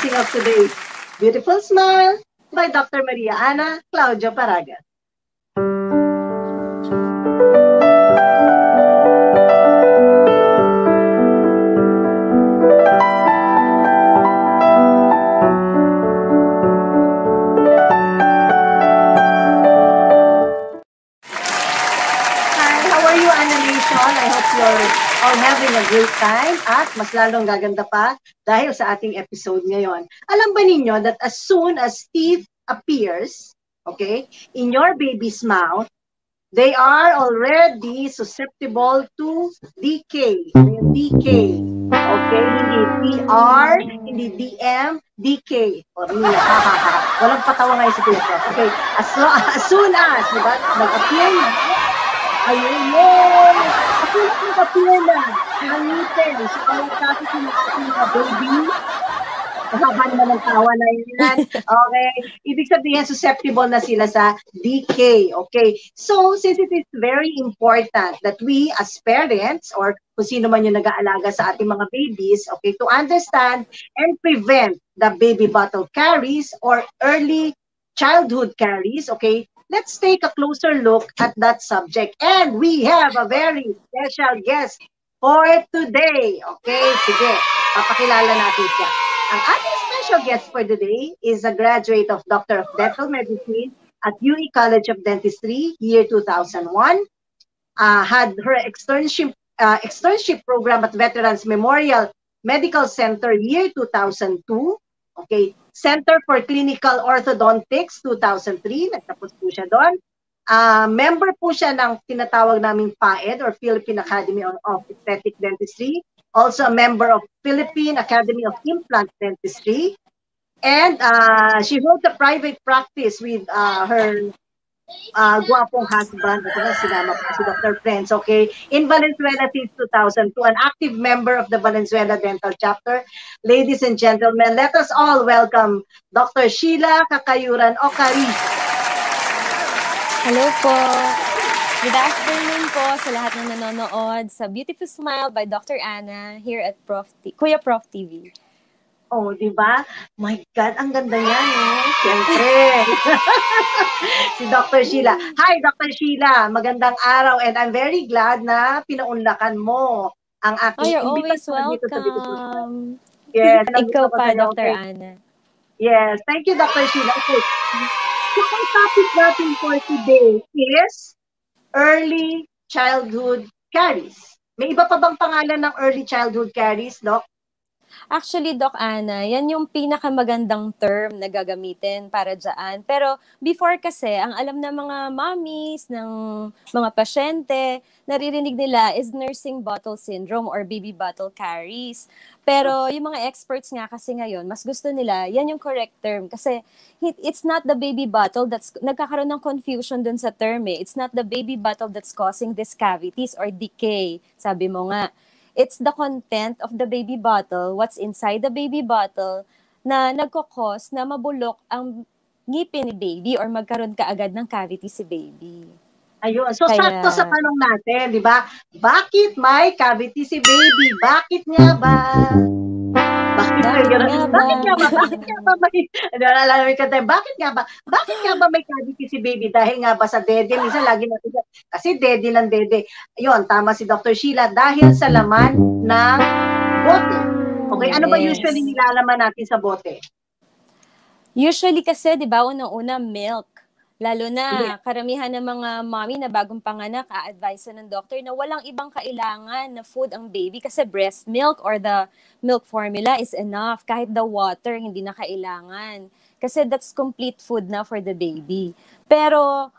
introducing of today's Beautiful Smile by Dr. Maria Ana Claudio Paraga. I hope you're all having a great time at mas lalong gaganda pa dahil sa ating episode ngayon. Alam ba ninyo that as soon as teeth appears, okay, in your baby's mouth, they are already susceptible to decay. Decay. Okay, hindi DR, hindi DM, decay. Walang patawa ngayon sa Twitter. Okay, as soon as, diba, mag-appear na, ayun yun. Ako nag-appear na. Nangitin. So, kaya kasi sinasakit baby. Mahaba naman ang tawa na yan. Okay. Ibig sabihin, susceptible na sila sa decay. Okay. So, since it is very important that we as parents or kung sino man yung nag-aalaga sa ating mga babies, okay, to understand and prevent the baby bottle caries or early childhood caries, okay, let's take a closer look at that subject. And we have a very special guest for today. Okay, sige, papakilala natin siya. Ang ating special guest for today is a graduate of Doctor of Dental Medicine at UE College of Dentistry, year 2001. Had her externship program at Veterans Memorial Medical Center, year 2002. Okay, Center for Clinical Orthodontics, 2003. Nagtapos po siya doon. Member po siya ng tinatawag naming PAED or Philippine Academy of Aesthetic Dentistry. Also a member of Philippine Academy of Implant Dentistry. And she holds a private practice with her guwapong husband, sinama po si Dr. Friends, okay, in Valenzuela since 2002, an active member of the Valenzuela Dental Chapter. Ladies and gentlemen, let us all welcome Dr. Sheila Kakayuran Ocari. Hello po. Good afternoon po sa lahat ng nanonood sa Beautiful Smile by Dr. Ana here at Kuya Prof TV. Oh, di ba? My God, ang ganda niya, no? Siyempre. Si Dr. Sheila. Hi, Dr. Sheila. Magandang araw and I'm very glad na pinaunlakan mo ang aking you're always welcome. Yes. Ikaw pa, Dr. Ana. Yes. Thank you, Dr. Sheila. Okay. So, ang topic natin for today is early childhood caries. May iba pa bang pangalan ng early childhood caries, Doc? Actually, Doc Ana, yan yung pinakamagandang term na gagamitin para dyan. Pero before kasi, ang alam ng mga mommies, ng mga pasyente, naririnig nila is nursing bottle syndrome or baby bottle caries. Pero yung mga experts nga kasi ngayon, mas gusto nila, yan yung correct term. Kasi it's not the baby bottle that's, nagkakaroon ng confusion dun sa term eh. It's not the baby bottle that's causing these cavities or decay, sabi mo nga. It's the content of the baby bottle, what's inside the baby bottle, na nagkakos na mabulok ang ngipin ni baby or magkaroon kaagad ng cavity si baby. Ayun. So, sakto sa tanong natin, di ba? Bakit may cavity si baby? Bakit nga ba? Bakit nga ba may cavity si baby? Dahil nga ba sa dede? Minsan lagi natin kasi dede ng dede. Ayun, tama si Dr. Sheila. Dahil sa laman ng bote. Okay, ano ba usually nilalaman natin sa bote? Usually kasi, di ba, unang-una milk. Lalo na, karamihan ng mga mommy na bagong panganak, a-advise ng doctor na walang ibang kailangan na food ang baby kasi breast milk or the milk formula is enough. Kahit the water, hindi na kailangan. Kasi that's complete food na for the baby. Pero,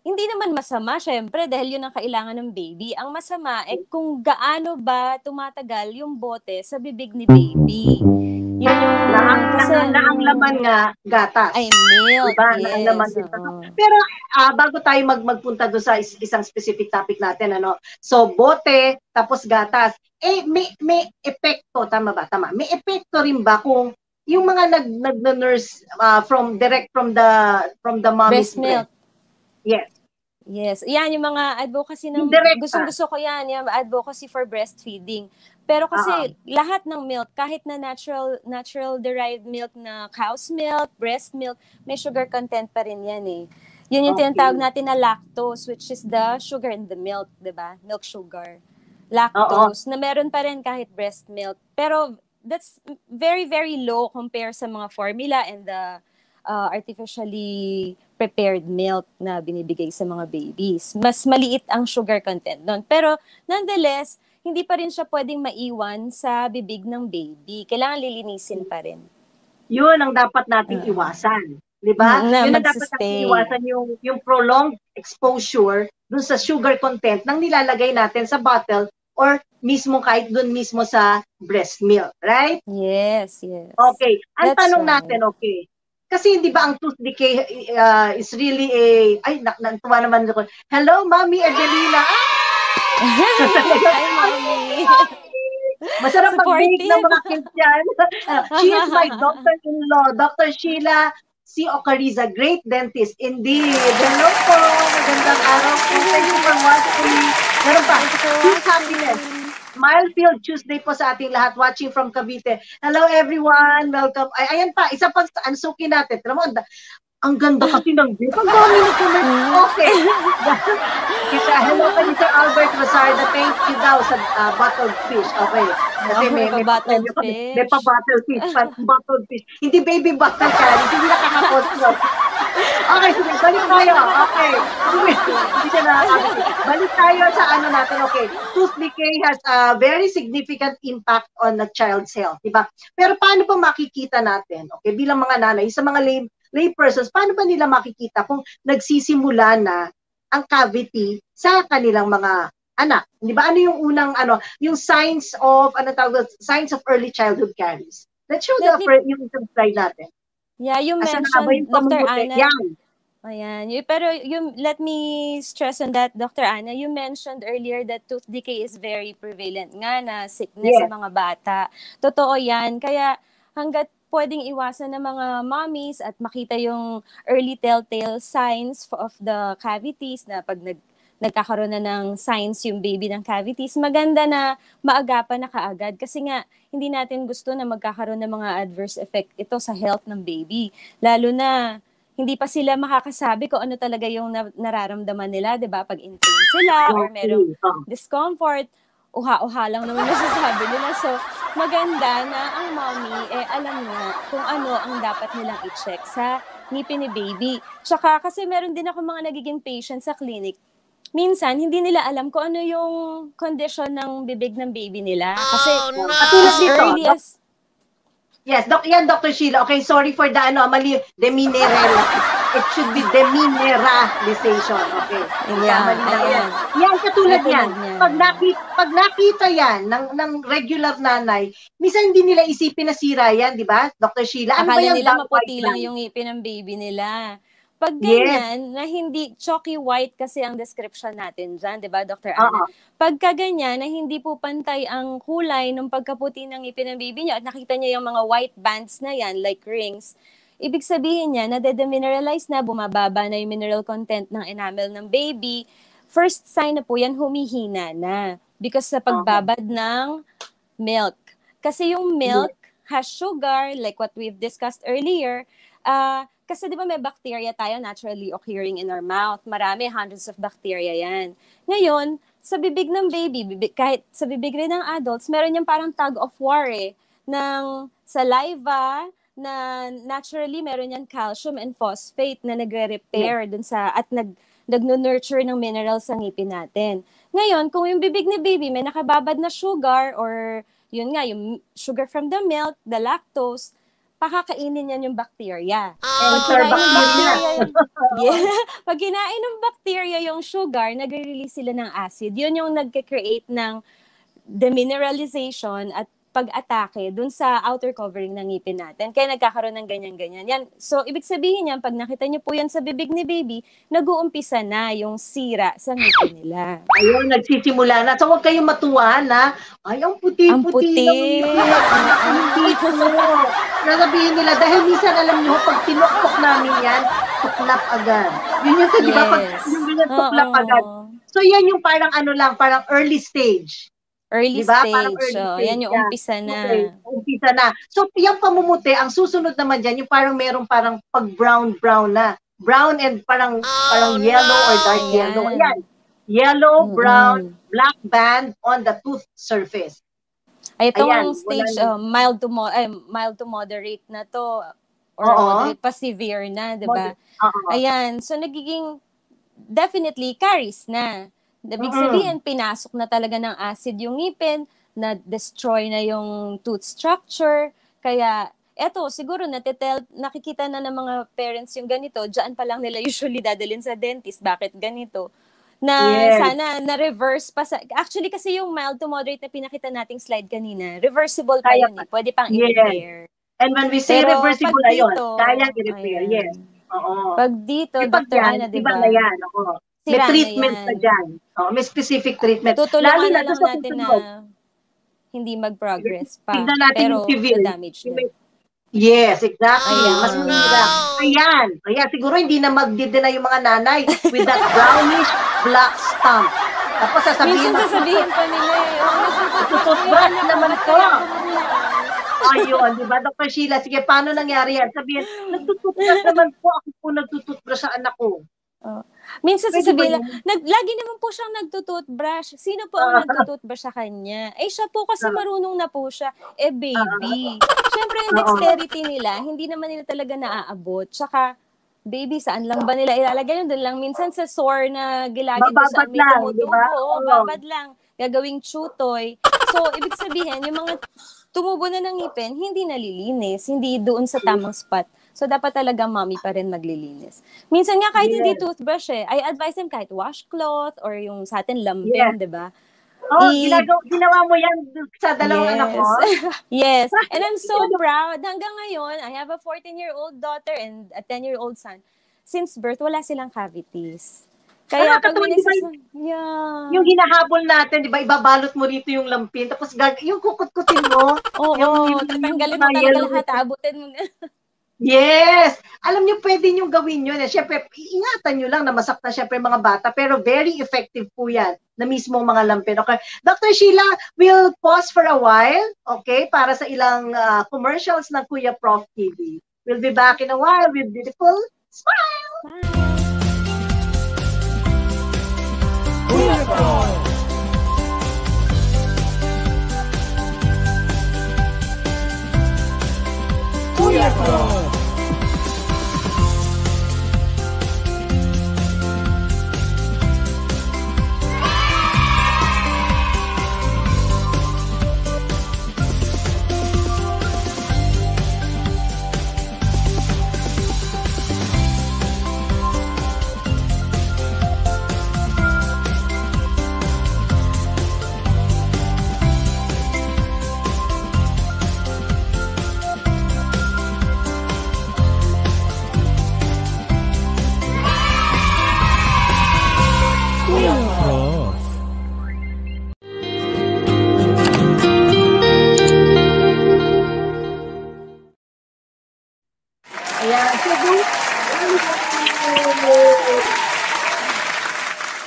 hindi naman masama, syempre, dahil yun ang kailangan ng baby. Ang masama, kung gaano ba tumatagal yung bote sa bibig ni baby. Yun yung na ang laman nga gatas. Ay, milk. Diba? Yes. Na ang laman pero bago tayo magpunta doon sa isang specific topic natin, ano. So bote tapos gatas. May epekto, tama ba? Tama. May epekto rin ba kung yung mga nag-nurse from the mommy's breast milk. Yes. Yes. Yan yung mga advocacy ng gustong-gusto ko yan, yung advocacy for breastfeeding. Pero kasi lahat ng milk, kahit na natural derived milk na cow's milk, breast milk, may sugar content pa rin yan eh. Yun yung tinatawag natin na lactose, which is the sugar in the milk, di ba? Milk sugar. Lactose, na meron pa rin kahit breast milk. Pero that's very, very low compare sa mga formula and the artificially prepared milk na binibigay sa mga babies. Mas maliit ang sugar content doon. Pero nonetheless, hindi pa rin siya pwedeng maiwan sa bibig ng baby. Kailangan lilinisin pa rin. Yun ang dapat nating iwasan. Di ba? Yun ang dapat nating iwasan, yung prolonged exposure dun sa sugar content ng nilalagay natin sa bottle or mismo kahit dun mismo sa breast milk. Right? Yes, yes. Okay. Ang tanong natin, okay. Kasi di ba ang tooth decay is really natuwa naman ako. Hello, Mami Adelina. Hi, Mami. Masarap mag-bake ng mga kids yan. She is my doctor-in-law, Dr. Sheila C. Ocariza, great dentist. Indeed. Hello po. Magandang araw po. Thank you for watching. Meron pa. Peace, happiness. Smile-filled Tuesday po sa ating lahat watching from Cavite. Hello everyone, welcome. Ayan pa, isa pang ansukin natin. Tara mo, ang ganda kasi ng video. Ang dami na comment. Okay. Hello pa ni Sir Albert Rosarda. Thank you daw sa bottled fish. Okay. Kasi may bottled fish. May pa-bottled fish. Bottled fish. Hindi baby bottle carry. Hindi nakakapot yun. Okay, sige. Balik tayo. Okay. Hindi siya nakakapot. Balik tayo sa ano natin. Okay. Tooth decay has a very significant impact on the child's health. Diba? Pero paano pa makikita natin? Okay, bilang mga nanay, sa mga laypersons, paano ba nila makikita kung nagsisimula na ang cavity sa kanilang mga anak? Di ba? Ano yung unang, yung signs of early childhood caries? Let's show yung isang slide natin. Yeah, you mentioned, Dr. Ana. Ayan. Pero let me stress on that, Dr. Ana. You mentioned earlier that tooth decay is very prevalent nga na sickness sa mga bata. Totoo yan. Kaya hanggat pwedeng iwasan ng mga mommies at makita yung early telltale signs of the cavities na pag nagkakaroon na ng signs yung baby ng cavities, maganda na maagapan na kaagad kasi nga hindi natin gusto na magkakaroon ng mga adverse effect ito sa health ng baby. Lalo na hindi pa sila makakasabi kung ano talaga yung nararamdaman nila, 'di ba? Pag in pain sila or merong discomfort, uha-uha lang naman masasabi nila. So, maganda na ang mommy alam na kung ano ang dapat nilang i-check sa ngipin ni baby. Tsaka kasi meron din ako mga nagiging patient sa clinic. Minsan, hindi nila alam kung ano yung condition ng bibig ng baby nila. Kasi as early as... Yes, Dr. Sheila. Okay, sorry for the mali, demineralization. It should be demineralization. Okay. Yan, katulad yan. Pag nakita yan ng regular nanay, minsan hindi nila isipin na sira yan, di ba, Dr. Sheila? Ano akala nila maputi lang yung ngipin ng baby nila. Pag ganyan, na hindi chalky white kasi ang description natin dyan, di ba, Dr. Ana? Pagka ganyan, na hindi po pantay ang kulay ng pagkaputi ng ngipin ng baby niya at nakita niya yung mga white bands na yan, like rings, ibig sabihin niya na de-mineralize na, bumababa na yung mineral content ng enamel ng baby. First sign na po yan, humihina na because sa pagbabad ng milk. Kasi yung milk has sugar, like what we've discussed earlier, kasi di ba may bacteria tayo naturally occurring in our mouth. Marami, hundreds of bacteria yan. Ngayon, sa bibig ng baby, kahit sa bibig rin ng adults, meron yung parang tug of war ng saliva na naturally meron yan calcium and phosphate na nagre-repair dun sa at nag-nurture ng minerals sa ngipin natin. Ngayon, kung yung bibig ni baby may nakababad na sugar or yun nga, yung sugar from the milk, the lactose, pakakainin yan yung bacteria. Pag kinain ng bacteria yung sugar, nagre-release sila ng acid. Yun yung nagke-create ng demineralization at pag-atake dun sa outer covering ng ngipin natin. Kaya nagkakaroon ng ganyan-ganyan. Yan. So, ibig sabihin yan, pag nakita niyo po yan sa bibig ni baby, nag-uumpisa na yung sira sa ngipin nila. Ayun, nagsisimula na. So, huwag kayong matuwa na, ay, ang puti-puti. Hindi po. Nasabihin nila, dahil minsan alam niyo, pag tinuktok namin yan, tuklap agad. Yun yung, di ba? Pag yung ganyan, tuklap agad. So, yan yung parang parang early stage. Early Di ba? Parang stage. early Oh, stage yan yung yan. umpisa na. Okay, umpisa na. So, yung pamumuti, ang susunod naman dyan, yung parang merong parang pag-brown na. Brown and parang yellow or dark yellow. Ayan. Yellow, brown, black band on the tooth surface. Ay, itong Ayan, stage, mild to moderate na to. Or moderate pa severe na, di ba? Ayan. So, nagiging definitely caries na. Ibig sabihin, pinasok na talaga ng acid yung ngipin, na-destroy na yung tooth structure. Kaya, eto, siguro nakikita na ng mga parents yung ganito, diyan pa lang nila usually dadalhin sa dentist. Bakit ganito? Sana na-reverse pa sa... Actually, kasi yung mild to moderate na pinakita nating slide kanina, reversible pa yun eh. Pwede pang i-repair. And when we say reversible na yun, kayang i-repair, yes. Oo. Pag dito, Dr. Ana, diba? Iba na yan, oo. May treatment na dyan. Oh, may specific treatment. Tutulungan na lang natin na hindi mag-progress pa. Tignan natin pero yung severe. damage na. Yes, exactly. Mas mahirap. Ayan. Siguro hindi na magdidena yung mga nanay with that brownish black stump. Tapos sasabihin pa nila tututbrush naman ko. Ayun, di ba, Dr. Sheila? Sige, paano nangyari yan? Sabihin, nagtututbrush naman po. Ako po nagtututbrush sa anak ko. Minsan sasabihin lang, lagi naman po siyang nagtututbrush. Sino po ang nagtututbrush sa kanya? Siya po kasi marunong na po siya. Baby. Siyempre yung dexterity nila, hindi naman nila talaga naaabot. Tsaka, baby, saan lang ba nila ilalagay yun? Doon lang minsan sa sore na gilagid doon sa may tumutubo. Babad lang. Gagawing chutoy. So, ibig sabihin, yung mga tumubo na ng ngipin, hindi nalilinis. Hindi doon sa tamang spot. So, dapat talaga mommy pa rin maglilinis. Minsan nga kahit hindi toothbrush I advise them kahit washcloth or yung sa atin lambing, di ba? Ginawa mo yan sa dalawang anak mo? Yes. And I'm so proud. Hanggang ngayon, I have a 14-year-old daughter and a 10-year-old son. Since birth, wala silang cavities. Kaya pag yung hinahabol natin, di ba, ibabalot mo rito yung lampin, tapos yung kukut-kutin mo. Tatanggalin mo talaga lahat, abutin mo na. Yes! Alam niyo, pwede niyo gawin yun. Siyempre, ingatan niyo lang na masaktan siyempre mga bata, pero very effective po yan na mismong mga lampin. Okay? Dr. Sheila, we'll pause for a while, okay, para sa ilang commercials ng Kuya Prof TV. We'll be back in a while with beautiful smile! Kuya Prof! Kuya Prof!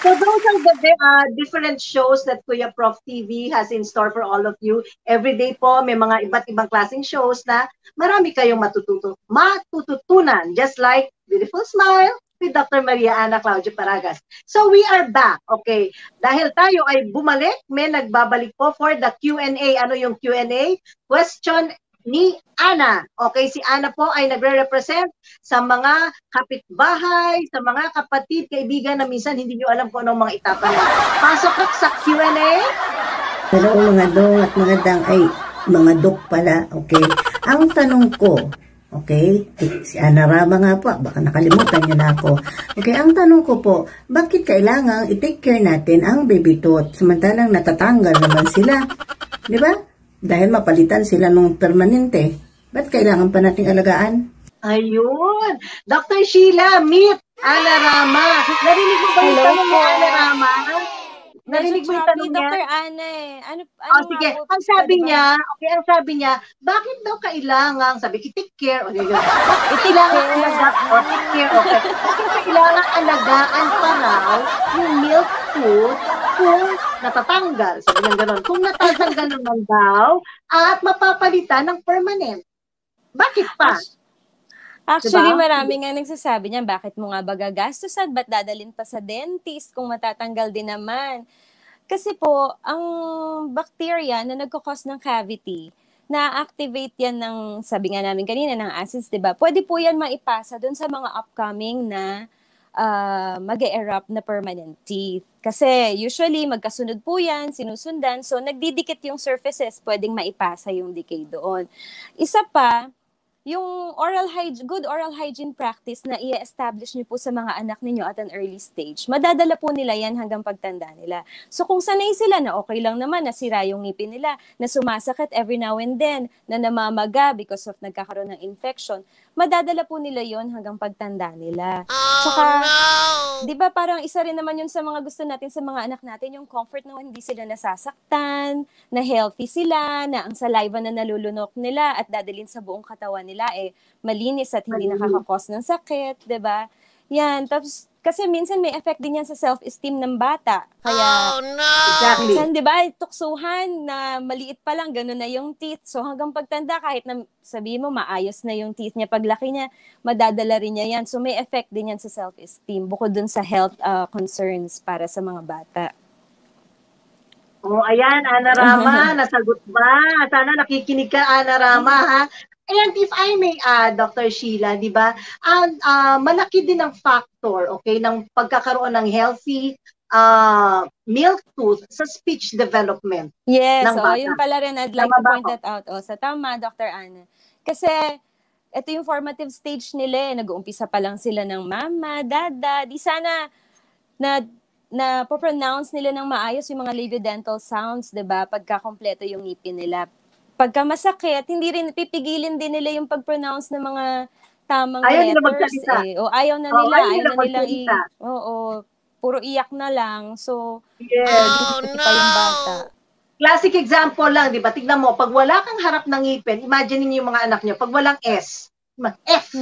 So those are the different shows that Kuya Prof TV has in store for all of you. Every day po, may mga iba't ibang klaseng shows na marami kayong matututunan. Just like Beautiful Smile with Dr. Maria Ana Claudio Paragas. So we are back, okay? Dahil tayo ay bumalik, may nagbabalik po for the Q&A. Ano yung Q&A? Question ni Ana. Okay, si Ana po ay nagre-represent sa mga kapitbahay, sa mga kapatid, kaibigan na minsan hindi nyo alam kung anong mga itatanong. Pasok ka sa Q&A. Hello mga dong at mga dang, ay mga dok pala, okay? Ang tanong ko, okay, si Ana Rama nga po, baka nakalimutan nyo na ako. Okay, ang tanong ko po, bakit kailangan i-take care natin ang baby tooth samantalang natatanggal naman sila? Di ba? Dahil mapalitan sila nung permanente. Ba't kailangan pa nating alagaan? Ayun. Dr. Sheila, meet Ana Rama. Narinig mo ba yung tanong ni Ana Rama? Narinig mo yung tanong niya? Dr. Ana Ano sige. Ang sabi niya, bakit daw kailangan, sabi, i-take care, bakit kailangan alagaan, take care, okay. Bakit kailangan alagaan pa raw yung milk tooth kung natatanggal. Sabi ng gano'n. Kung natatanggal naman daw, at mapapalitan ng permanent. Bakit pa? Actually, Diba? marami nga nagsasabi niya, bakit mo nga ba gagastusan? Ba't dadalhin pa sa dentist kung matatanggal din naman? Kasi po, ang bacteria na nagkakos ng cavity, na-activate yan ng, sabi nga namin kanina, ng acids, diba? Pwede po yan maipasa dun sa mga upcoming na mag-e-erupt na permanent teeth. Kasi usually, magkasunod po yan, sinusundan, so nagdidikit yung surfaces, pwedeng maipasa yung decay doon. Isa pa, yung good oral hygiene practice na i-establish niyo po sa mga anak ninyo at an early stage, madadala po nila yan hanggang pagtanda nila. So kung sanay sila na okay lang naman, nasira yung ngipin nila, na sumasakit every now and then, na namamaga because of nagkakaroon ng infection, madadala po nila yon hanggang pagtanda nila. Tsaka, di ba parang isa rin naman yun sa mga gusto natin sa mga anak natin, yung comfort na hindi sila nasasaktan, na healthy sila, na ang saliva na nalulunok nila at dadalhin sa buong katawan nila malinis at hindi nakakakos ng sakit, 'di ba? Yan, tapos kasi minsan may effect din yan sa self-esteem ng bata. Kaya Exactly. minsan 'di ba, tuksuhan na maliit pa lang ganun na yung teeth. So hanggang pagtanda kahit na sabihin mo maayos na yung teeth niya paglaki niya, madadala rin niya yan. So may effect din yan sa self-esteem bukod dun sa health concerns para sa mga bata. Oh, ayan, Ana Rama, nasagot ba? Sana nakikinig ka, Ana Rama, ha? And if I may add, Dr. Sheila, di ba, malaki din ang factor, okay, ng pagkakaroon ng healthy milk tooth sa speech development. Yes, ng bata. Yun pala rin, I'd like to point that out. Sa tama, Dr. Ana. Kasi, ito yung formative stage nila, nag-uumpisa pa lang sila ng mama, dada, di sana na po-pronounce nila ng maayos yung mga labiodental sounds, 'di ba? Pagka kompleto yung ngipin nila. Pagka masakit, hindi rin pipigilin din nila yung pag-pronounce ng mga tamang letters. Ayaw na nila. Puro iyak na lang. So, pa yung bata. Classic example lang, 'di ba? Tignan mo, pag wala kang harap ng ngipin, imagine niyo yung mga anak niyo, pag walang S, F.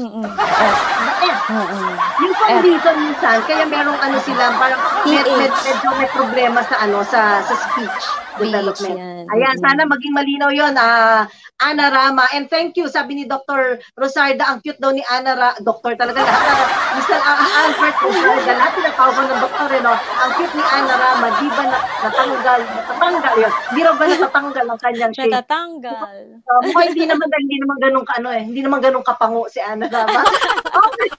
Yung condition minsan, kaya merong sila, parang medyo may problema sa speech development. Ayan, sana maging malinaw yun, Ana Rama. And thank you, sabi ni Dr. Rosarda, ang cute daw ni Doctor talaga, Mr. Albert Rosarda, lahat pinatawag ng doktor, ang cute ni Ana Rama, di ba natatanggal yun? Di ba natatanggal ang kanyang shape? Natatanggal. Mukhang hindi naman ganun hindi naman ganun kapango si Ana Rama.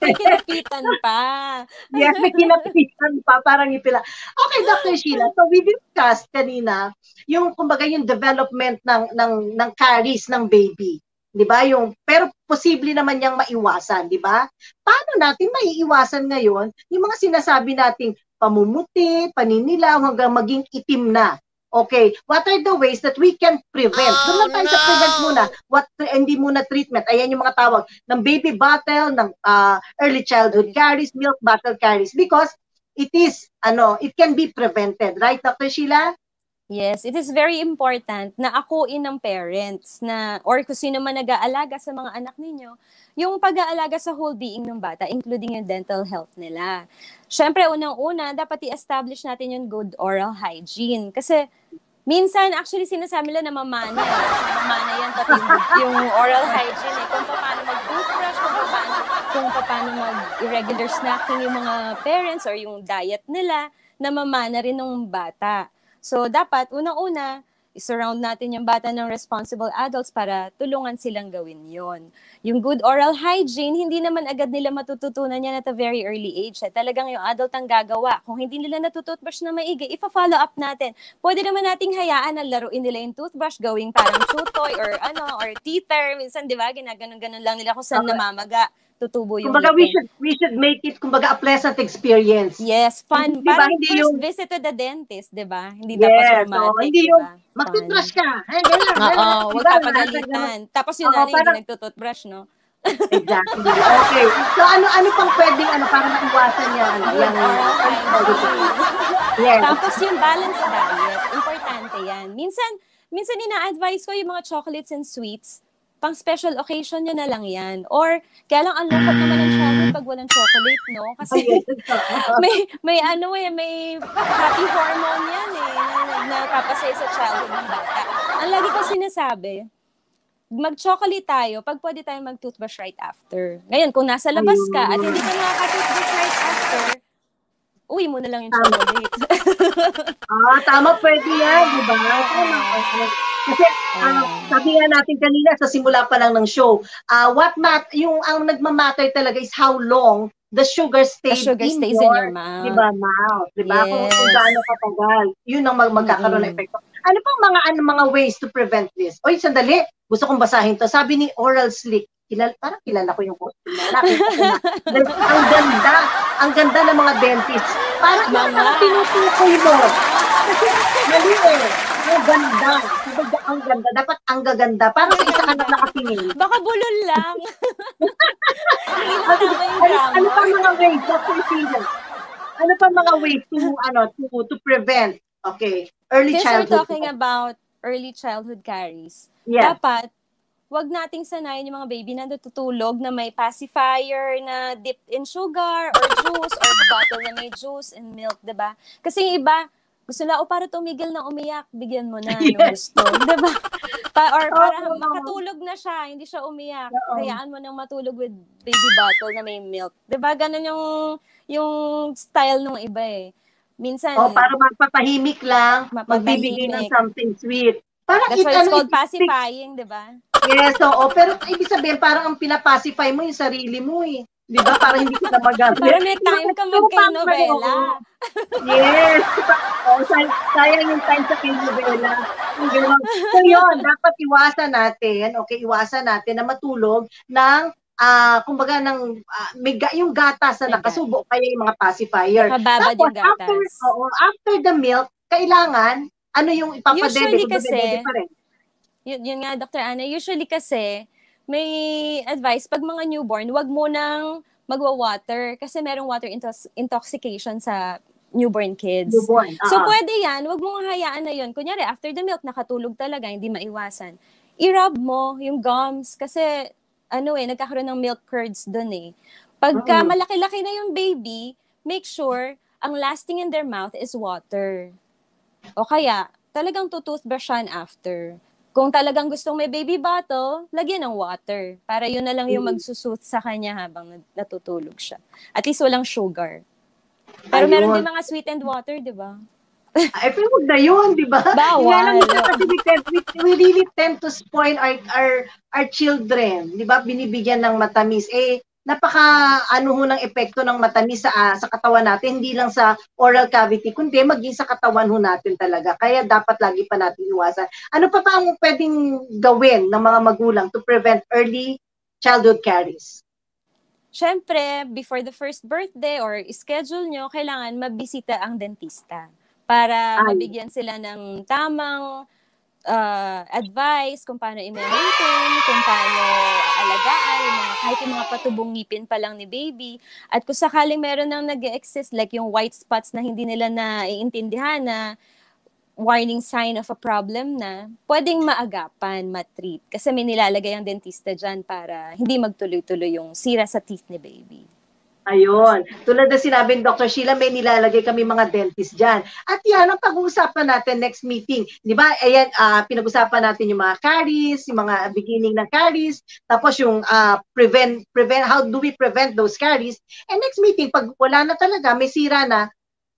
May kinapitan pa. Yes, may kinapitan pa, parang ipila. Okay, Dr. Sheila, so we discussed kanina, yung kumbaga yung development ng caries ng baby, 'di ba? Pero posible naman yang maiwasan, 'di ba? Paano natin maiiwasan ngayon yung mga sinasabi nating pamumuti, paninilaw hanggang maging itim na? Okay, what are the ways that we can prevent? Doon lang tayo sa prevent muna. Hindi muna treatment. Ayan yung mga tawag ng baby bottle, ng early childhood caries, milk bottle caries, because it can be prevented. Right, Dr. Sheila? Yes, it is very important na akuin ng parents or kung sino man nag-aalaga sa mga anak ninyo, yung pag-aalaga sa whole being ng bata, including yung dental health nila. Siyempre, unang-una, dapat i-establish natin yung good oral hygiene. Kasi minsan, actually, sinasabi nila na mamana. Mamana yan, pati yung oral hygiene. Kung paano mag-toothbrush, kung paano mag-irregular snacking yung mga parents or yung diet nila, na mamana rin ng bata. So, dapat, unang-una, i-surround natin yung bata ng responsible adults para tulungan silang gawin yon. Yung good oral hygiene, hindi naman agad nila matututunan yan at a very early age. Talagang yung adult ang gagawa. Kung hindi nila natutoothbrush na maigi, ipa-follow up natin. Pwede naman nating hayaan na laruin nila yung toothbrush, gawing parang chew toy or teether. Minsan, di ba, ginaganon-ganon lang nila kung saan namamaga. Tutubo yung kumbaga, we should make it, kumbaga, a pleasant experience. Yes, fun. Diba, parang hindi first yung visit to the dentist, di ba? Hindi dapat romantic, hindi yung mag-toothbrush ka. Huwag ka pagalitan. Tapos yun na, hindi nagtutoothbrush, no? Exactly. Okay. So, ano pang pwedeng, para maiwasan niya, Yes. Tapos yung balanced diet, importante yan. Minsan ina-advise ko yung mga chocolates and sweets, pang special occasion nyo na lang yan. Or, kaya lang ang lungkot naman ng childhood pag walang chocolate, no? Kasi may happy hormone yan na napapasaya sa childhood ng bata. Ang lagi ko sinasabi, mag-chocolate tayo pag pwede tayo mag-toothbrush right after. Ngayon, kung nasa labas ka at hindi ka nakaka-toothbrush right after, uwi mo na lang yung chocolate. Tama, pwede yan, di ba? Kasi sabi nga natin kanina sa simula pa lang ng show, ang nagmamatter talaga is how long the sugar stays in your mouth. Diba, mouth? Diba? Yes. Kung gaano katagal, yun ang magkakaroon ng epekto. Ano pang mga ways to prevent this? Oy, sandali. Gusto kong basahin to. Sabi ni Oral Slick, parang kilala ko yung post na. Ang ganda ng mga dentist. Parang tinutukoy mo. Kasi, mali ang ganda. Dapat ang gaganda. Parang sa isa ka na nakatingin. Baka bulol lang. Ano pa mga ways, Dr. Steven? Ano pa mga ways to prevent, early childhood? Since we're talking about early childhood caries, dapat wag nating sanayin yung mga baby na natutulog na may pacifier na dipped in sugar or juice or bottle na may juice and milk, diba? Kasi yung iba, gusto na, para tumigil na umiyak, bigyan mo na ng gusto, diba? Para makatulog na siya, hindi siya umiyak. Hayaan mo nang matulog with baby bottle na may milk. Diba? Ganun yung style ng iba eh. Minsan, para magpapahimik lang, magbibigay ng something sweet. That's why it's called pacifying, di ba? Yes, pero ibig sabihin, parang ang pinapacify mo yung sarili mo eh. Di ba? Para hindi ka na magamit. Para may time ka magkay-novela. Yes. Sayang yung time sa kay-novela. So yun, dapat iwasan natin na matulog ng kumbaga yung gatas na nakasubo kaya yung mga pacifier. Nakababad yung gatas. After the milk, kailangan ano yung ipapadede? Usually kasi, yun nga, Dr. Ana, usually kasi, may advice, pag mga newborn, wag mo nang magwa-water kasi merong water intoxication sa newborn kids. So, pwede yan, wag mo nga hayaan na yun. Kunyari, after the milk, nakatulog talaga, hindi maiwasan. I-rub mo yung gums kasi, nagkakaroon ng milk curds dun eh. Pagka malaki-laki na yung baby, make sure, ang lasting in their mouth is water. O kaya, talagang tutoothbrushan after. Kung talagang gustong may baby bottle, lagyan ng water. Para yun na lang yung magsusooth sa kanya habang natutulog siya. At least walang sugar. Pero meron din mga sweetened water, di ba? Pero huwag na yun, di ba? Bawal. We really tend to spoil our children. Di ba? Binibigyan ng matamis. Ng epekto ng matamis sa katawan natin, hindi lang sa oral cavity, kundi maging sa katawan natin talaga. Kaya dapat lagi pa natin iwasan. Ano pa ang pwedeng gawin ng mga magulang to prevent early childhood caries? Siyempre, before the first birthday or schedule nyo, kailangan mabisita ang dentista para mabigyan sila ng tamang advice kung paano i-maintain, kung paano alagaan, kahit yung mga patubong ngipin pa lang ni baby. At kung sakaling meron nang nag-exist, like yung white spots na hindi nila naiintindihan na warning sign of a problem na, pwedeng maagapan, matreat. Kasi may nilalagay ang dentista dyan para hindi magtuloy-tuloy yung sira sa teeth ni baby. Ayun. Tulad na sinabi ni Dr. Sheila, may nilalagay kami mga dentist dyan. At yan ang pag-uusapan natin next meeting. Di ba? Ayan, pinag-usapan natin yung mga caries, yung mga beginning ng caries, tapos yung prevent, how do we prevent those caries? And next meeting, pag wala na talaga, may sira na,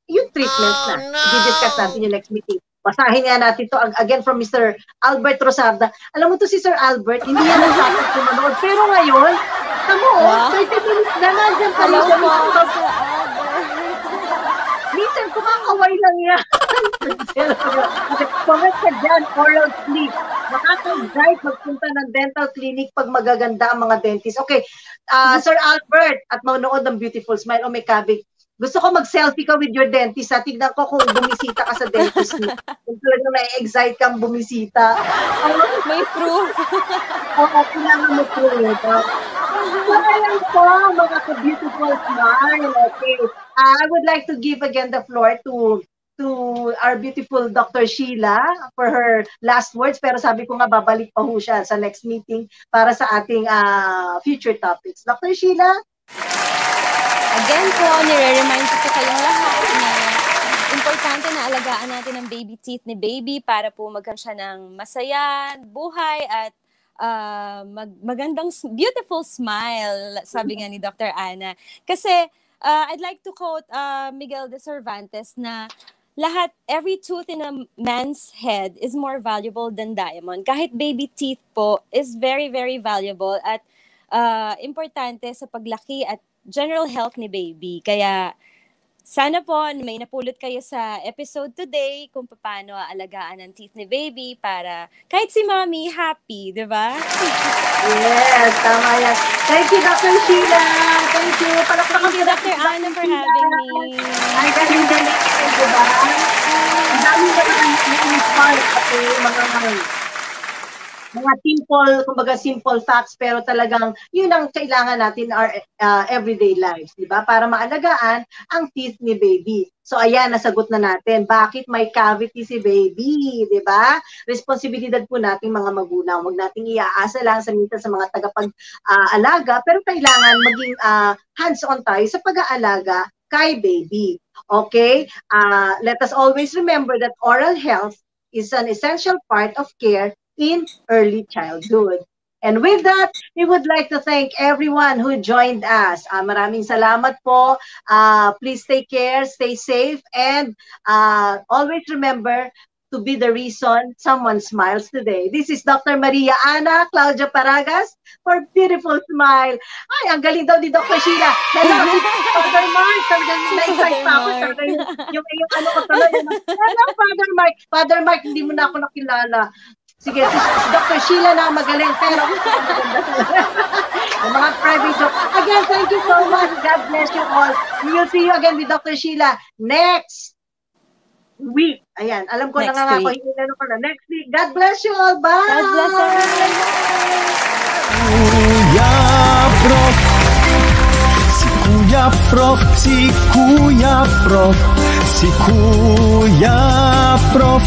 yung treatment na. I-discuss natin yung next meeting. Basahin nga natin to again from Mr. Albert Rosarda. Alam mo to si Sir Albert, hindi yan ang dapat kumanood. Pero ngayon, tamo, 30 minutes na nandiyan pa rin. Minsan, kumakaway lang yan. Comment ka dyan, oral sleep. Makaka-drive magpunta ng dental clinic pag magaganda ang mga dentist. Okay, Sir Albert, at manood ng Beautiful Smile, may kabig. Gusto ko mag-selfie ka with your dentist. Tignan ko kung bumisita ka sa dentist mo. Kung talagang na-excite kang bumisita. May proof. Kailangan mo proof. So, ayan po, mga ka-beautiful smile. Okay. I would like to give again the floor to to our beautiful Dr. Sheila for her last words. Pero sabi ko nga, babalik pa ho siya sa next meeting para sa ating future topics. Dr. Sheila? Again po, nire-remind ko po kayong lahat na importante na alagaan natin ang baby teeth ni baby para po magkaroon siya ng masaya, buhay at magandang, beautiful smile, sabi nga ni Dr. Ana. Kasi I'd like to quote Miguel de Cervantes na every tooth in a man's head is more valuable than diamond. Kahit baby teeth po is very, very valuable at importante sa paglaki at general health ni baby. Kaya sana po may napulot kayo sa episode today kung paano aalagaan ang teeth ni baby para kahit si mommy happy, di ba? Yes, tama yan. Thank you, Dr. Sheila. Thank you. Thank you, Dr. Ana, for having me. Ay, galing-galing. Diba? Ang dami na in-inspire kasi mga simple, kumbaga simple facts, pero talagang yun ang kailangan natin our everyday lives, di ba? Para maalagaan ang teeth ni baby. So ayan, nasagot na natin. Bakit may cavity si baby, di ba? Responsibilidad po nating mga magulang. Huwag nating iaasa lang sa minsan sa mga tagapag-alaga, pero kailangan maging hands-on tayo sa pag-aalaga kay baby. Okay? Let us always remember that oral health is an essential part of care in early childhood. And with that, we would like to thank everyone who joined us. Maraming salamat po. Please take care, stay safe, and always remember to be the reason someone smiles today. This is Dr. Maria Ana Claudia Paragas for Beautiful Smile. Ay, ang galing daw ni Dr. Sheila. Hello, Father Mark. Talagang na-excite pa ako. Yung ano ko tuloy. Hello, Father Mark. Father Mark, hindi mo na ako nakilala. Sige, si Dr. Sheila na magaling, pero yung mga private joke. Again, thank you so much. God bless you all. We will see you again with Dr. Sheila next week. Ayan, alam ko na nga ako, hindi na ko na. Next week. God bless you all. Bye! God bless everyone. Kuya Prof, si Kuya Prof, si Kuya Prof.